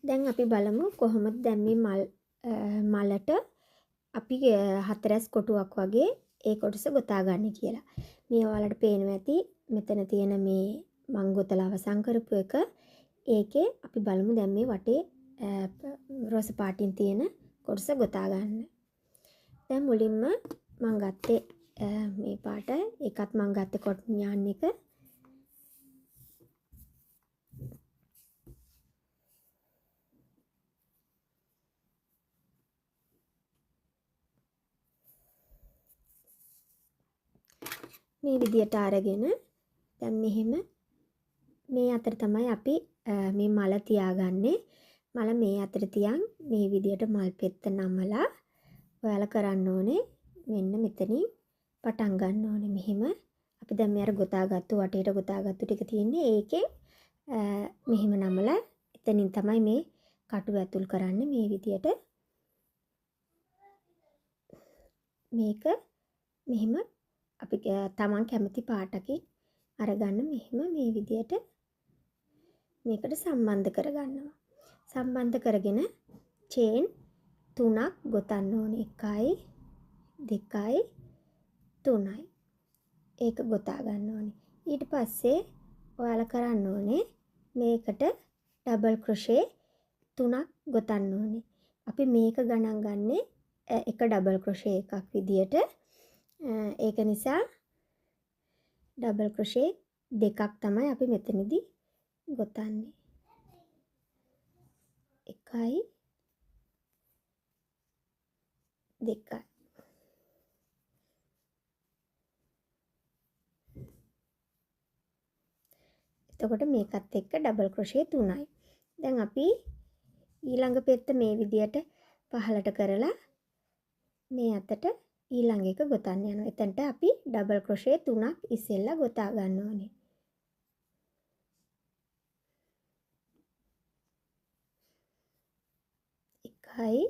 දැන් අපි බලමු කොහොමද දැන් මේ මලට අපි හතරැස් කොටුවක් වගේ ඒ කොටස ගොතා ගන්න කියලා. මේ ඔයාලට පේනවා ඇති මෙතන තියෙන මේ මං ගොතලා අවසන් කරපු එක. ඒකේ අපි බලමු දැන් මේ වටේ රෝස පාටින් තියෙන කොටස ගොතා ගන්න. දැන් මුලින්ම මං ගත්තේ මේ පාට. ඒකත් මං ගත්තේ කොටන් යාන් එක. මේ විදියට අරගෙන දැන් මෙහෙම මේ අතර තමයි අපි මේ මල තියාගන්නේ. මල මේ අතර තියන් මේ විදියට මල් පෙත්ත නමලා ඔයාලා කරන්න ඕනේ මෙන්න මෙතනින් පටන් ගන්න ඕනේ මෙහෙම. අපි දැන් මේ අර ගොතාගත්තු වටේට ගොතාගත්තු ටික තියෙන්නේ ඒකෙන් මෙහෙම නමලා එතනින් තමයි මේ කටුව ඇතුල් කරන්නේ මේ විදියට. මේක මෙහෙම අපි තමන් කැමති පාටකින් අරගන්න මෙහෙම මේ විදියට මේකට සම්බන්ධ කරගන්නවා. සම්බන්ධ කරගෙන චේන් 3ක් ගොතන්න ඕනේ. 1යි 2යි 3යි. ඒක ගොතා ගන්න ඕනේ. ඊට පස්සේ ඔයාලා කරන්න ඕනේ මේකට ඩබල් ක්‍රොෂේ 3ක් ගොතන්න ඕනේ. අපි මේක ගණන් ගන්නේ එක ඩබල් ක්‍රොෂේ එකක් විදියට. ඒක නිසා ඩබල් ක්‍රොෂේ දෙකක් තමයි අපි මෙතනදී ගොතන්නේ. 1යි 2යි. එතකොට මේකත් එක්ක ඩබල් ක්‍රොෂේ 3යි. දැන් අපි ඊළඟ පෙත්ත මේ විදියට පහලට කරලා මේ අතට ඊළඟ එක ගොතන්න යනවා. එතනට අපි ඩබල් ක්‍රොෂේ 3ක් ඉස්සෙල්ලා ගොතා ගන්න ඕනේ. 1යි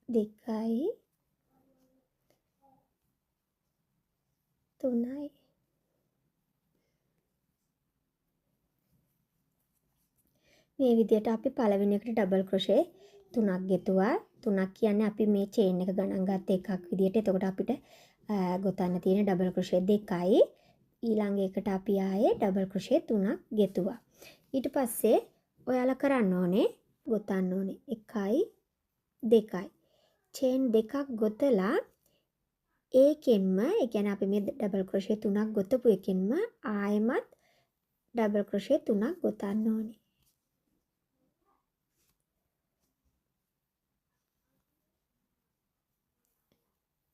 2යි 3යි. මේ විදියට අපි පළවෙනි එකට ඩබල් ක්‍රොෂේ 3ක් ගෙතුවා. 3ක් කියන්නේ අපි මේ චේන් එක ගණන් ගත්ත එකක් විදියට. එතකොට අපිට ගොතන්න තියෙන ඩබල් ක්‍රොෂේ 2යි. ඊළඟ එකට අපි ආයේ ඩබල් ක්‍රොෂේ 3ක් ගෙතුවා. ඊට පස්සේ ඔයාලා කරන්න ඕනේ ගොතන්න ඕනේ 1යි 2යි. චේන් දෙකක් ගොතලා ඒකෙන්ම ඒ කියන්නේ අපි මේ ඩබල් ක්‍රොෂේ 3ක් ගොතපු එකෙන්ම ආයෙමත් ඩබල් ක්‍රොෂේ 3ක් ගොතන්න ඕනේ.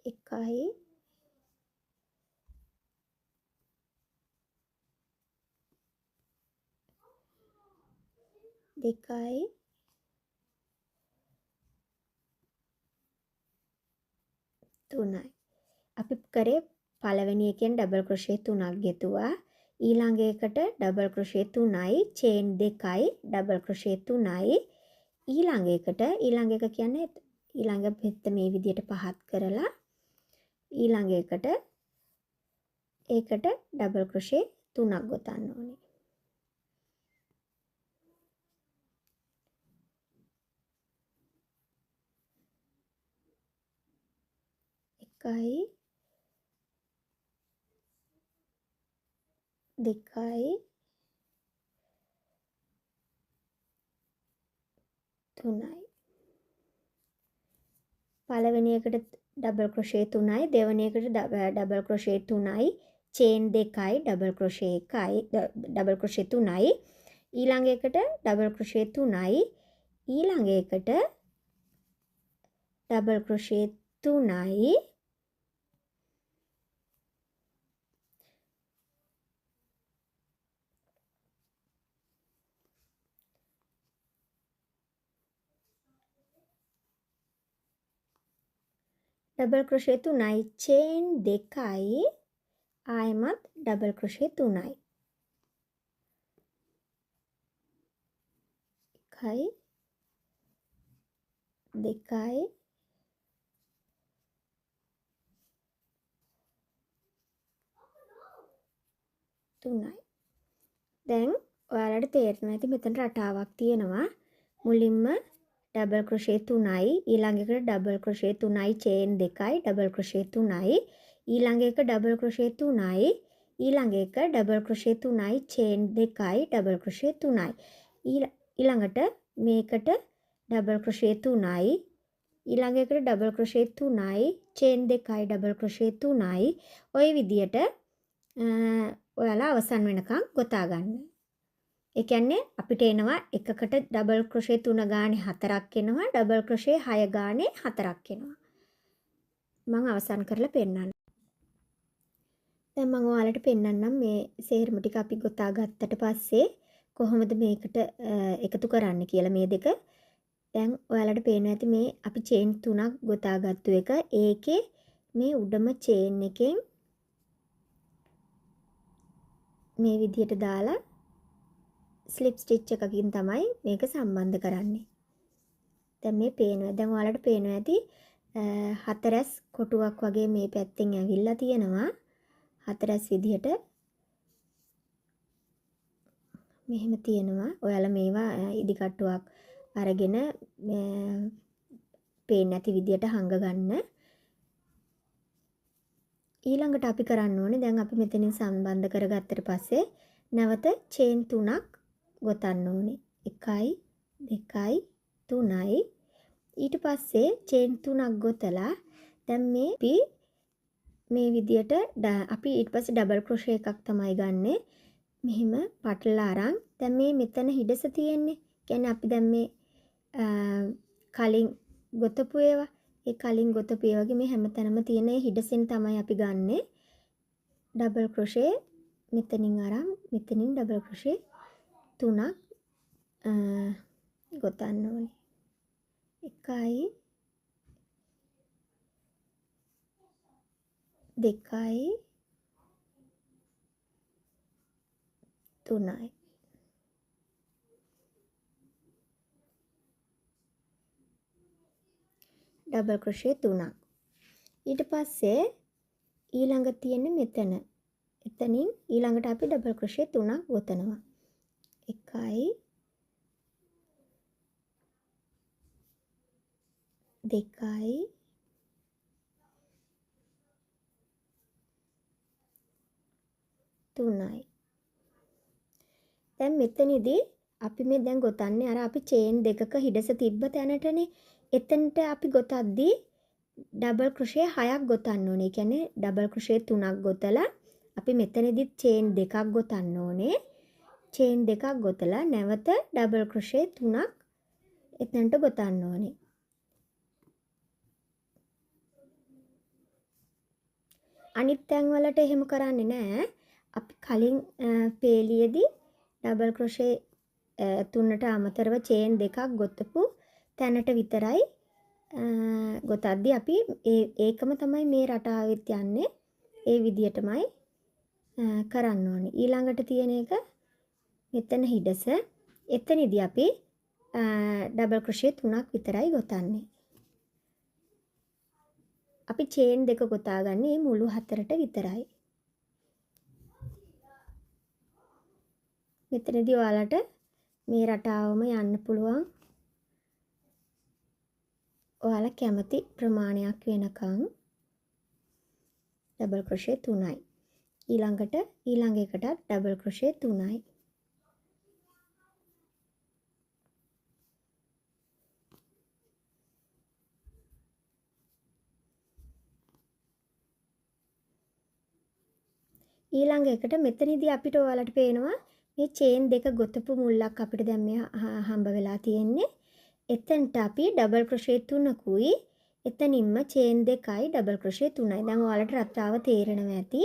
1යි 2යි 3යි. අපි කරේ පළවෙනි එකෙන් ඩබල් ක්‍රොෂේ 3ක් ගෙතුවා. ඊළඟ එකට ඩබල් ක්‍රොෂේ 3යි චේන් 2යි ඩබල් ක්‍රොෂේ 3යි. ඊළඟ එකට ඊළඟ එක කියන්නේ ඊළඟ පෙත්ත මේ විදියට පහත් කරලා ඊළඟ එකට ඒකට ඩබල් ක්‍රොෂේ 3ක් ගොතන්න ඕනේ. 1යි 2යි 3යි. පළවෙනි එකට ඩබල් ක්‍රොෂේ 3යි දෙවෙනි එකට ඩබල් ක්‍රොෂේ 3යි චේන් 2යි ඩබල් ක්‍රොෂේ 1යි ඩබල් ක්‍රොෂේ 3යි ඊළඟ එකට ඩබල් ක්‍රොෂේ 3යි ඊළඟ එකට ඩබල් ක්‍රොෂේ 3යි ඩබල් ක්‍රොෂේ 3යි චේන් 2යි ආයෙමත් ඩබල් ක්‍රොෂේ 3යි 1යි 2යි 3යි. දැන් ඔයාලට තේරෙනවා ඇති මෙතන රටාවක් තියෙනවා. මුලින්ම ඩබල් ක්‍රොෂේ 3යි, ඊළඟ එකට ඩබල් ක්‍රොෂේ 3යි, චේන් 2යි, ඩබල් ක්‍රොෂේ 3යි, ඊළඟ එක ඩබල් ක්‍රොෂේ 3යි, ඊළඟ එක ඩබල් ක්‍රොෂේ 3යි, චේන් 2යි, ඩබල් ක්‍රොෂේ 3යි. ඊළඟට මේකට ඩබල් ක්‍රොෂේ 3යි, ඊළඟ එකට ඩබල් ක්‍රොෂේ 3යි, චේන් 2යි, ඩබල් ක්‍රොෂේ 3යි. ওই විදියට ඔයාලා අවසන් වෙනකන් ගොතා ගන්න. ඒ කියන්නේ අපිට එනවා එකකට ඩබල් ක්‍රොෂේ 3 ගානේ 4ක් එනවා, ඩබල් ක්‍රොෂේ 6 ගානේ 4ක් එනවා. මම අවසන් කරලා පෙන්නන්නම්. දැන් මම ඔයාලට පෙන්නන්නම් මේ සේරම ටික අපි ගොතා ගත්තට පස්සේ කොහොමද මේකට එකතු කරන්න කියලා මේ දෙක. දැන් ඔයාලට පේනවා ඇති මේ අපි චේන් 3ක් ගොතා ගත්තු එක. ඒකේ මේ උඩම චේන් එකෙන් මේ විදියට දාලා ස්ලිප් ස්ටිච් එකකින් තමයි මේක සම්බන්ධ කරන්නේ. දැන් මේ පේනවා. දැන් ඔයාලට පේනවා ඇති හතරස් කොටුවක් වගේ මේ පැත්තෙන් ඇවිල්ලා තියෙනවා. හතරස් විදියට මෙහෙම තියෙනවා. ඔයාලා මේවා ඉදිකට්ටුවක් අරගෙන පේන්නේ නැති විදියට හංග ගන්න. ඊළඟට අපි කරන්න ඕනේ දැන් අපි මෙතනින් සම්බන්ධ කරගත්තට පස්සේ නැවත චේන් 3ක් ගොතන්න ඕනේ. 1යි 2යි 3යි. ඊට පස්සේ චේන් 3ක් ගොතලා දැන් මේ විදියට අපි ඊට පස්සේ ඩබල් ක්‍රොෂේ එකක් තමයි ගන්නෙ. මෙහෙම පටලලා අරන් දැන් මේ මෙතන හිඩස තියෙන්නේ. කියන්නේ අපි දැන් මේ කලින් ගොතපු ඒවා ඒ කලින් ගොතපු ඒ වගේ මේ හැමතැනම තියෙන හිඩසෙන් තමයි අපි ගන්නෙ. ඩබල් ක්‍රොෂේ මෙතනින් අරන් මෙතනින් ඩබල් ක්‍රොෂේ 3ක් ගොතන්න ඕනේ. 1යි 2යි 3යි. ඩබල් ක්‍රොෂේ 3ක්. ඊට පස්සේ ඊළඟ තියෙන්නේ මෙතන. එතනින් ඊළඟට අපි ඩබල් ක්‍රොෂේ 3ක් ගොතනවා. 1යි 2යි 3යි. දැන් මෙතනදී අපි මේ දැන් ගොතන්නේ අර අපි චේන් දෙකක හිඩස තිබ්බ තැනටනේ. එතනට අපි ගොතද්දී ඩබල් ක්‍රොෂේ 6ක් ගොතන්න ඕනේ. ඒ කියන්නේ ඩබල් ක්‍රොෂේ 3ක් ගොතලා අපි මෙතනදිත් චේන් දෙකක් ගොතන්න ඕනේ. චේන් දෙකක් ගොතලා නැවත ඩබල් ක්‍රොෂේ 3ක් එතනට ගොතන්න ඕනේ. අනිත් තැන් වලට එහෙම කරන්නේ නැහැ. අපි කලින් පේලියේදී ඩබල් ක්‍රොෂේ 3ට අමතරව චේන් දෙකක් ගොතපු තැනට විතරයි ගොතද්දී අපි ඒකම තමයි මේ රටාවෙත් යන්නේ. ඒ විදියටමයි කරන්න ඕනේ. ඊළඟට තියෙන එක මෙතන හිඩස. එතනදී අපි ඩබල් ක්‍රොෂේ 3ක් විතරයි ගොතන්නේ. අපි චේන් දෙක ගොතාගන්නේ මුළු හතරට විතරයි. මෙතනදී ඔයාලට මේ රටාවම යන්න පුළුවන්. ඔයාලා කැමති ප්‍රමාණයක් වෙනකන් ඩබල් ක්‍රොෂේ 3යි. ඊළඟට ඊළඟ එකටත් ඩබල් ක්‍රොෂේ 3යි. ඊළඟ එකට මෙතනදී අපිට ඔයාලට පේනවා මේ චේන් දෙක ගොතපු මුල්ලක් අපිට දැන් මේ හම්බ වෙලා තියෙන්නේ. එතනට අපි ඩබල් ක්‍රොෂේ 3කුයි එතනින්ම චේන් දෙකයි ඩබල් ක්‍රොෂේ 3යි. දැන් ඔයාලට රටාව තේරෙනවා ඇති.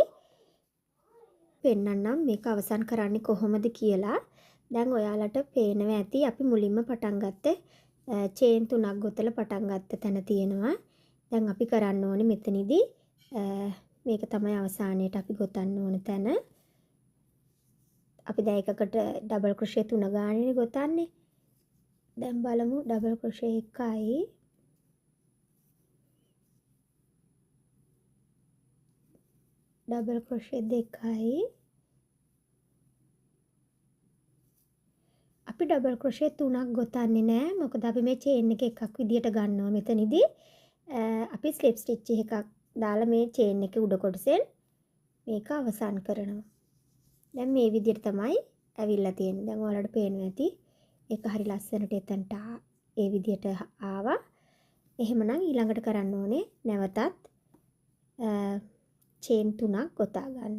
පෙන්නන්නම් මේක අවසන් කරන්නේ කොහොමද කියලා. දැන් ඔයාලට පේනවා ඇති අපි මුලින්ම පටන් ගත්තේ චේන් 3ක් ගොතලා පටන් ගත්ත තැන තියෙනවා. දැන් අපි කරන්න ඕනේ මෙතනදී මේක තමයි අවසානයේට අපි ගොතන්න ඕන තැන. අපි දැන් එකකට ඩබල් ක්‍රොෂේ 3 ගානේ ගොතන්නේ. දැන් බලමු ඩබල් ක්‍රොෂේ 1යි ඩබල් ක්‍රොෂේ 2යි අපි ඩබල් ක්‍රොෂේ 3ක් ගොතන්නේ නැහැ. මොකද අපි මේ චේන් එක එකක් විදියට ගන්නවා මෙතනදී. අපි ස්ලිප් ස්ටිච් එකක් දාලා මේ චේන් එකේ උඩ කොටසෙන් මේක අවසන් කරනවා. දැන් මේ විදියට තමයි ඇවිල්ලා තියෙන්නේ. දැන් ඔයාලට පේනවා ඇති. ඒක හරි ලස්සනට එතනට ඒ විදියට ආවා. එහෙමනම් ඊළඟට කරන්න ඕනේ නැවතත් චේන් 3ක් ගොතා ගන්න.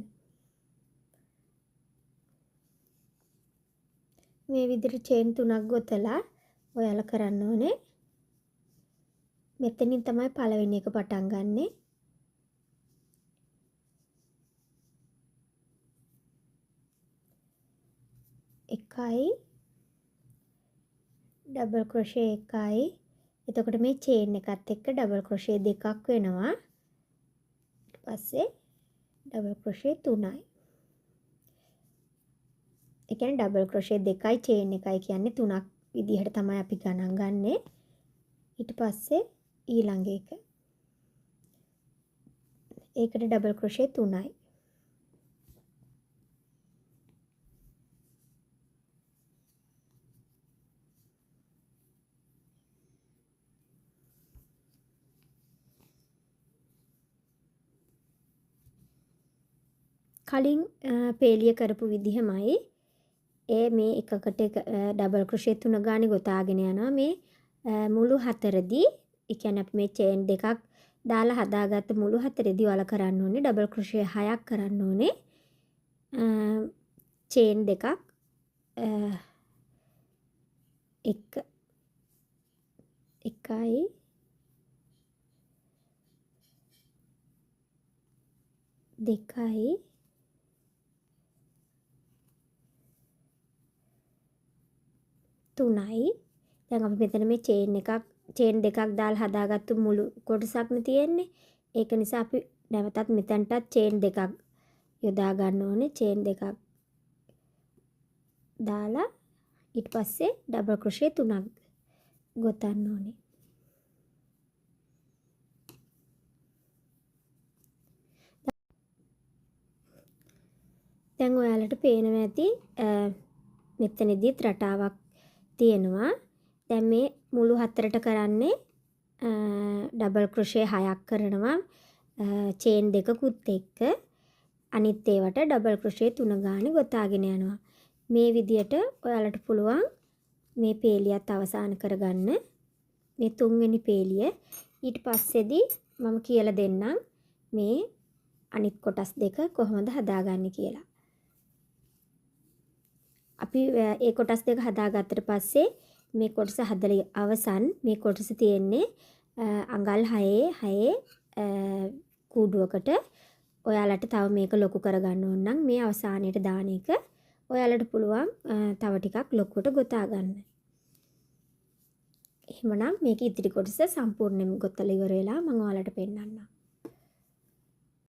මේ විදිහට චේන් 3ක් ගොතලා ඔයාලා කරන්න ඕනේ මෙතනින් තමයි පළවෙනි එක පටන් ගන්නෙ. එකයි ඩබල් ක්‍රොෂේ එකයි. එතකොට මේ චේන් එකත් එක්ක ඩබල් ක්‍රොෂේ දෙකක් වෙනවා. ඊට පස්සේ ඩබල් ක්‍රොෂේ 3යි. ඒ කියන්නේ ඩබල් ක්‍රොෂේ දෙකයි චේන් එකයි කියන්නේ 3ක් විදිහට තමයි අපි ගණන් ගන්නෙ. ඊට පස්සේ ඊළඟ එක. ඒකට ඩබල් ක්‍රොෂේ 3යි. කලින් පේලිය කරපු විදිහමයි මේ එකකට ඩබල් ක්‍රොෂේ 3 ගානේ ගොතාගෙන යනවා. මේ මුළු හතරදී ඒ කියන්නේ අපි මේ චේන් දෙකක් දාලා හදාගත්ත මුළු හතරේදී ඔයාලා කරන්න ඕනේ ඩබල් ක්‍රොෂේ 6ක් කරන්න ඕනේ. චේන් දෙකක් එකයි දෙකයි තුනයි. දැන් අපි මෙතන මේ චේන් දෙකක් දාලා හදාගත්තු මුළු කොටසක්නේ තියෙන්නේ. ඒක නිසා අපි නැවතත් මෙතනටත් චේන් දෙකක් යොදා ගන්න ඕනේ. චේන් දෙකක් දාලා ඊට පස්සේ ඩබල් ක්‍රොෂේ 3ක් ගොතන්න ඕනේ. දැන් ඔයාලට පේනවා ඇති මෙතනදිත් රටාවක් තියෙනවා. දැන් මේ මුළු හතරට කරන්නේ ඩබල් ක්‍රොෂේ 6ක් කරනවා චේන් දෙකකුත් එක්ක. අනිත් ඒවට ඩබල් ක්‍රොෂේ 3 ගානේ ගොතාගෙන යනවා. මේ විදියට ඔයාලට පුළුවන් මේ පේලියත් අවසන් කරගන්න. මේ තුන්වෙනි පේලිය. ඊට පස්සේදී මම කියලා දෙන්නම් මේ අනිත් කොටස් දෙක කොහොමද හදාගන්නේ කියලා. අපි ඒ කොටස් දෙක හදාගත්තට පස්සේ මේ කොටස හදලා අවසන් මේ කොටස තියෙන්නේ අඟල් 6 කූඩුවකට. ඔයාලට තව මේක ලොකු කරගන්න ඕන නම් මේ අවසානයේට දාන එක ඔයාලට පුළුවන් තව ටිකක් ලොකුවට ගොතා ගන්න. එහෙමනම් මේක ඉතිරි කොටස සම්පූර්ණයෙන්ම ගොතලා ඉවර වෙලා මම ඔයාලට පෙන්නන්නම්.